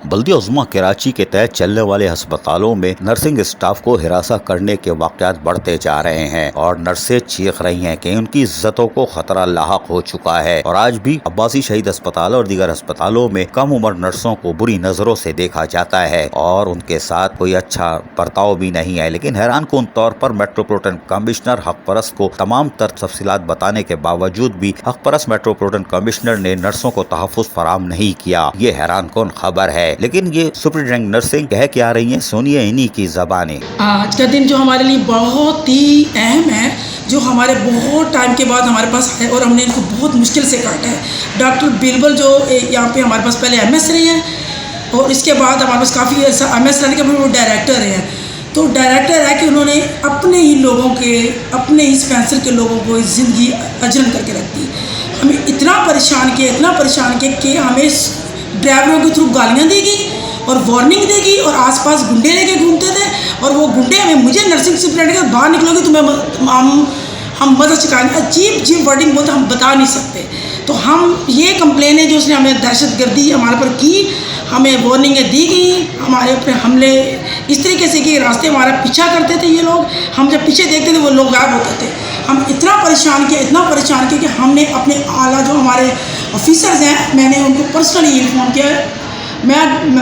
بلدیہ عظمیٰ کراچی کے تحت چلنے والے ہسپتالوں میں نرسنگ اسٹاف کو ہراساں کرنے کے واقعات بڑھتے جا رہے ہیں اور نرسیں چیخ رہی ہیں کہ ان کی عزتوں کو خطرہ لاحق ہو چکا ہے اور آج بھی عباسی شہید اسپتال اور دیگر ہسپتالوں میں کم عمر نرسوں کو بری نظروں سے دیکھا جاتا ہے اور ان کے ساتھ کوئی اچھا برتاؤ بھی نہیں ہے۔ لیکن حیران کن طور پر میٹروپولیٹن کمشنر حق پرست کو تمام تر تفصیلات بتانے کے باوجود بھی حق پرست میٹروپولیٹن کمشنر نے نرسوں کو تحفظ فراہم نہیں کیا۔ یہ حیران کن خبر ہے، لیکن یہ سپرنٹینڈنٹ نرسنگ کہہ کے آ رہی ہیں، سنیے انہی کی زبانیں۔ آج کا دن جو ہمارے لیے بہت ہی اہم ہے، جو ہمارے بہت ٹائم کے بعد ہمارے پاس آئے اور ہم نے ان کو بہت مشکل سے کاٹا ہے۔ ڈاکٹر بیربل جو یہاں پہ ہمارے پاس پہلے ایم ایس رہے ہیں اور اس کے بعد ہمارے پاس کافی عرصہ ایم ایس رہنے کے بعد وہ ڈائریکٹر رہے ہیں۔ تو ڈائریکٹر ہے کہ انہوں نے اپنے ہی لوگوں کے، اپنے ہی اسپینسر کے لوگوں کو زندگی اجرم کر کے رکھ دی۔ ہمیں اتنا پریشان کیا کہ ہمیں ڈرائیوروں کے تھرو گالیاں دے گی اور وارننگ دے گی اور آس پاس گنڈے لے کے گھومتے تھے اور وہ گنڈے مجھے نرسنگ سپرنٹینڈنٹ کے باہر نکلو گے تو ہم مدد چکائیں گے، عجیب ورڈنگ بولتے ہم بتا نہیں سکتے۔ تو ہم یہ کمپلین ہے جو اس نے ہمیں دہشت گردی ہمارے پر کی، ہمیں وارننگیں دی گئیں، ہمارے اوپر حملے اس طریقے سے کہ راستے ہمارا پیچھا کرتے تھے یہ لوگ، ہم جب پیچھے دیکھتے تھے وہ لوگ غائب ہوتے تھے۔ ہم اتنا پریشان کیا کہ ہم نے اپنے اعلیٰ جو ہمارے آفیسرز ہیں، میں نے ان کو پرسنلی انفارم کیا۔ میں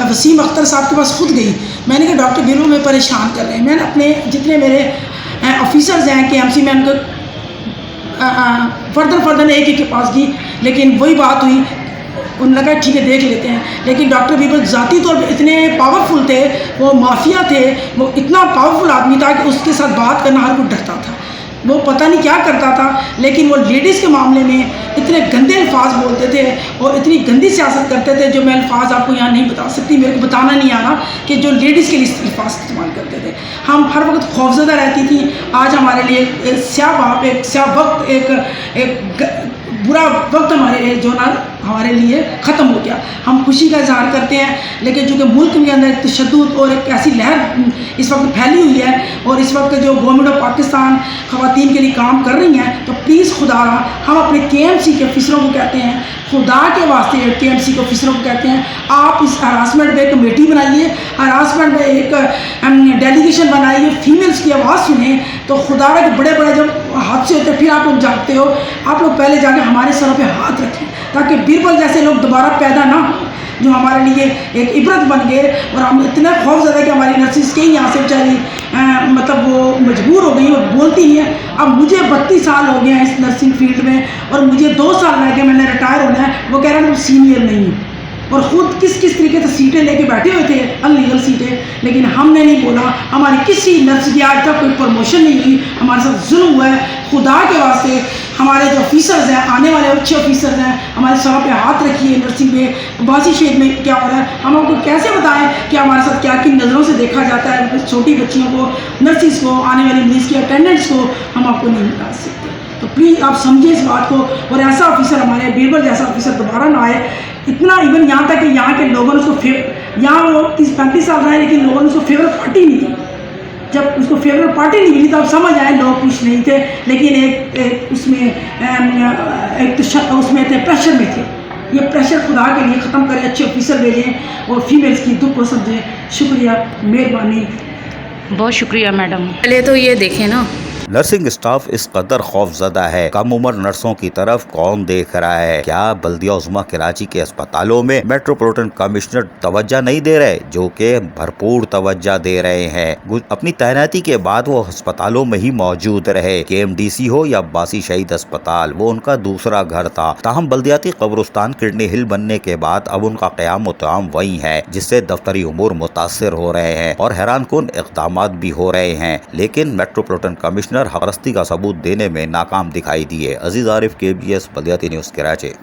وسیم اختر صاحب کے پاس خود گئی، میں نے کہا ڈاکٹر بیرو میں پریشان کر رہے ہیں۔ میں نے اپنے جتنے میرے آفیسرز ہیں کے ایم سی میں ان کو فردر ایک کے پاس گئی، لیکن وہی بات ہوئی، انہوں نے کہا ٹھیک ہے دیکھ لیتے ہیں۔ لیکن ڈاکٹر بیربل ذاتی طور پہ اتنے پاورفل تھے، وہ مافیا تھے، وہ اتنا پاورفل آدمی تھا کہ اس کے ساتھ بات کرنا ہر کوئی ڈرتا تھا، وہ پتہ نہیں کیا کرتا تھا۔ لیکن وہ لیڈیز کے معاملے میں اتنے گندے الفاظ بولتے تھے اور اتنی گندی سیاست کرتے تھے جو میں الفاظ آپ کو یہاں نہیں بتا سکتی، میرے کو بتانا نہیں آ رہا کہ جو لیڈیز کے لیے الفاظ استعمال کرتے تھے۔ ہم ہر وقت خوفزدہ رہتی تھی۔ آج ہمارے لیے ایک سیاہ وقت، ایک برا وقت ہمارے لیے ختم ہو گیا۔ ہم خوشی کا اظہار کرتے ہیں، لیکن چونکہ ملک کے اندر ایک تشدد اور ایک ایسی لہر اس وقت پھیلی ہوئی ہے اور اس وقت جو گورنمنٹ آف پاکستان خواتین کے لیے کام کر رہی ہیں، تو پلیز خدا را ہم اپنے کے ایم سی کے آفیسروں کو کہتے ہیں، خدا کے واسطے کے ایم سی کے آفیسروں کو کہتے ہیں، آپ اس ہراسمنٹ پہ کمیٹی بنائیے، ہراسمنٹ پہ ایک ڈیلیگیشن بنائیے، فیمیلز کی آواز سنیں۔ تو خدا را کے بڑے جب حادثے ہوتے ہیں پھر آپ لوگ جاگتے ہو، آپ لوگ پہلے جا کے ہمارے سروں پہ ہاتھ رکھیں تاکہ بیربل جیسے لوگ دوبارہ پیدا نہ ہوں، جو ہمارے لیے ایک عبرت بن گئے۔ اور ہم اتنے خوف زدہ کہ ہماری نرسز کہیں یہاں سے بیچاری مطلب وہ مجبور ہو گئی اور بولتی ہیں۔ اب مجھے 32 سال ہو گئے ہیں اس نرسنگ فیلڈ میں اور مجھے 2 سال رہ گئے میں نے ریٹائر ہونا ہے۔ وہ کہہ رہے ہیں سینئر نہیں ہیں اور خود کس طریقے سے سیٹیں لے کے بیٹھے ہوئے تھے، انلیگل سیٹیں، لیکن ہم نے نہیں بولا۔ ہماری کسی نرس کی آج تک کوئی پروموشن نہیں ہوئی، ہمارے ساتھ ظلم ہوا ہے۔ خدا کے واسطے ہمارے جو آفیسرز ہیں، آنے والے اچھے آفیسرز ہیں، ہمارے سروں پہ ہاتھ رکھیے۔ نرسنگ میں عباسی شہید میں کیا ہو رہا ہے، ہم آپ کو کیسے بتائیں کہ ہمارے ساتھ کیا کن نظروں سے دیکھا جاتا ہے، چھوٹی بچیوں کو، نرسز کو، آنے والی مریض کی اٹینڈنٹس کو ہم آپ کو نہیں بتا سکتے۔ تو پلیز آپ سمجھیں اس بات کو اور ایسا آفیسر ہمارے بیربل جیسا آفیسر دوبارہ نہ آئے۔ اتنا ایون یہاں تک کہ یہاں کے لوگوں نے اس کو یہاں وہ 30-35 سال رہے لیکن لوگوں نے اس کو فیور پارٹی نہیں دی۔ جب اس کو فیور پارٹی نہیں ملی تو آپ سمجھ آئے لوگ خوش نہیں تھے، لیکن ایک اس میں پریشر میں تھے۔ یہ پریشر خدا کے لیے ختم کریں، اچھے آفیسر بھیجیں اور فیمیلز کی دکھ کو سمجھیں۔ شکریہ، مہربانی، بہت شکریہ میڈم۔ پہلے تو یہ دیکھیں نا، نرسنگ اسٹاف اس قدر خوف زدہ ہے، کم عمر نرسوں کی طرف کون دیکھ رہا ہے؟ کیا بلدیہ عظمیٰ کراچی کے اسپتالوں میں میٹروپولیٹن کمشنر توجہ نہیں دے رہے، جو کہ بھرپور توجہ دے رہے ہیں؟ اپنی تعیناتی کے بعد وہ ہسپتالوں میں ہی موجود رہے، کے ایم ڈی سی ہو یا عباسی شہید اسپتال، وہ ان کا دوسرا گھر تھا۔ تاہم بلدیاتی قبرستان کڈنی ہل بننے کے بعد اب ان کا قیام و قیام وہی ہے، جس سے دفتری امور متاثر ہو رہے ہیں اور حیران کن اقدامات بھی ہو رہے ہیں، لیکن میٹروپولیٹن کمشنر حق پرستی کا ثبوت دینے میں ناکام دکھائی دیے۔ عزیز عارف، KBS بلدیاتی نیوز، کراچی۔